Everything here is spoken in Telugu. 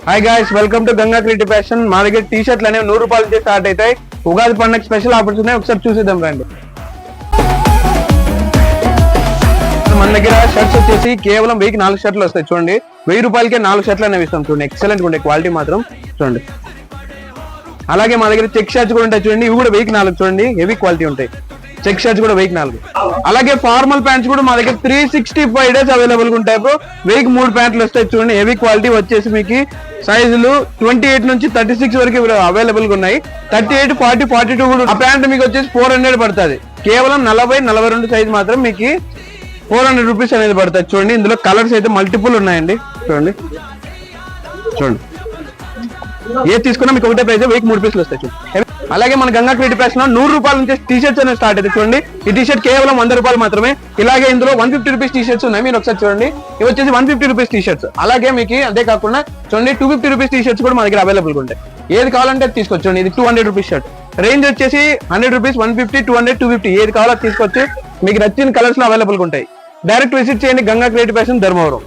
Hi guys, welcome to Ganga creative fashion. మా దగ్గర టీ షర్ట్లు అనేవి 100 రూపాయల నుంచి స్టార్ట్ అవుతాయి. ఉగాది పండుగ స్పెషల్ ఆఫర్స్ ఉన్నాయి, ఒకసారి చూసేద్దాం రండి. మన దగ్గర షర్ట్స్ వచ్చేసి కేవలం 1000కి 4 షర్ట్లు వస్తాయి. చూడండి, 1000 రూపాయలకే 4 షర్ట్లు అనేవి ఇస్తాం. చూడండి, ఎక్సలెంట్ గా ఉంటాయి, క్వాలిటీ మాత్రం చూడండి. అలాగే మా దగ్గర చెక్ షర్ట్స్ కూడా ఉంటాయి. చూడండి, ఇవి కూడా 1000కి 4. చూడండి, హెవీ క్వాలిటీ ఉంటాయి. చెక్ షర్ట్స్ కూడా 1000కి 4. అలాగే ఫార్మల్ ప్యాంట్స్ కూడా మా దగ్గర 365 days అవైలబుల్ గా ఉంటాయి. 1000కి 3 ప్యాంట్లు వస్తాయి. చూడండి, హెవీ క్వాలిటీ వచ్చేసి మీకు సైజులు 28 నుంచి 36 వరకు అవైలబుల్ గా ఉన్నాయి. 38, 40, 42 కూడా. ఆ ప్యాంట్ మీకు వచ్చేసి 400 పడుతుంది. కేవలం 40, 42 సైజ్ మాత్రం మీకు 400 రూపీస్ అనేది పడుతుంది. చూడండి, ఇందులో కలర్స్ అయితే మల్టిపుల్ ఉన్నాయండి. చూడండి చూడండి, ఏది తీసుకున్నా మీకు ఒకటే ప్రైస్, 1000కి 3 పీసులు వస్తాయి. చూడండి, అలాగే మన గంగా క్రియేటివ్ ఫ్యాషన్ 100 రూపాయల నుంచి టీ షర్ట్స్ అనేది స్టార్ట్ అయితే. చూడండి, ఈ టీ షర్ట్ కేవలం 100 రూపాయలు మాత్రమే. ఇలాగే ఇందులో 150 రూపీస్ టీ షర్ట్స్ ఉన్నాయి. మీరు ఒకసారి చూడండి, ఇవి వచ్చేసి 150 రూపీస్ టీ షర్ట్స్. అలాగే మీకు అదే కాకుండా చూడండి, 250 రూపీస్ టీ షర్ట్స్ కూడా మన దగ్గర అవైలబుల్ ఉంటాయి. ఏది కావాలంటే అది తీసుకోవచ్చు. చూడండి, ఇది 200 రూపీస్ షర్ట్. రేంజ్ వచ్చేసి 100 రూపీస్, 150, 200, 250 ఏది కావాలో తీసుకోవచ్చు. మీకు నచ్చిన కలర్స్ లో అవైలబుల్ ఉంటాయి. డైరెక్ట్ విజిట్ చేయండి, గంగా క్రియేటివ్ ఫ్యాషన్, ధర్మవరం.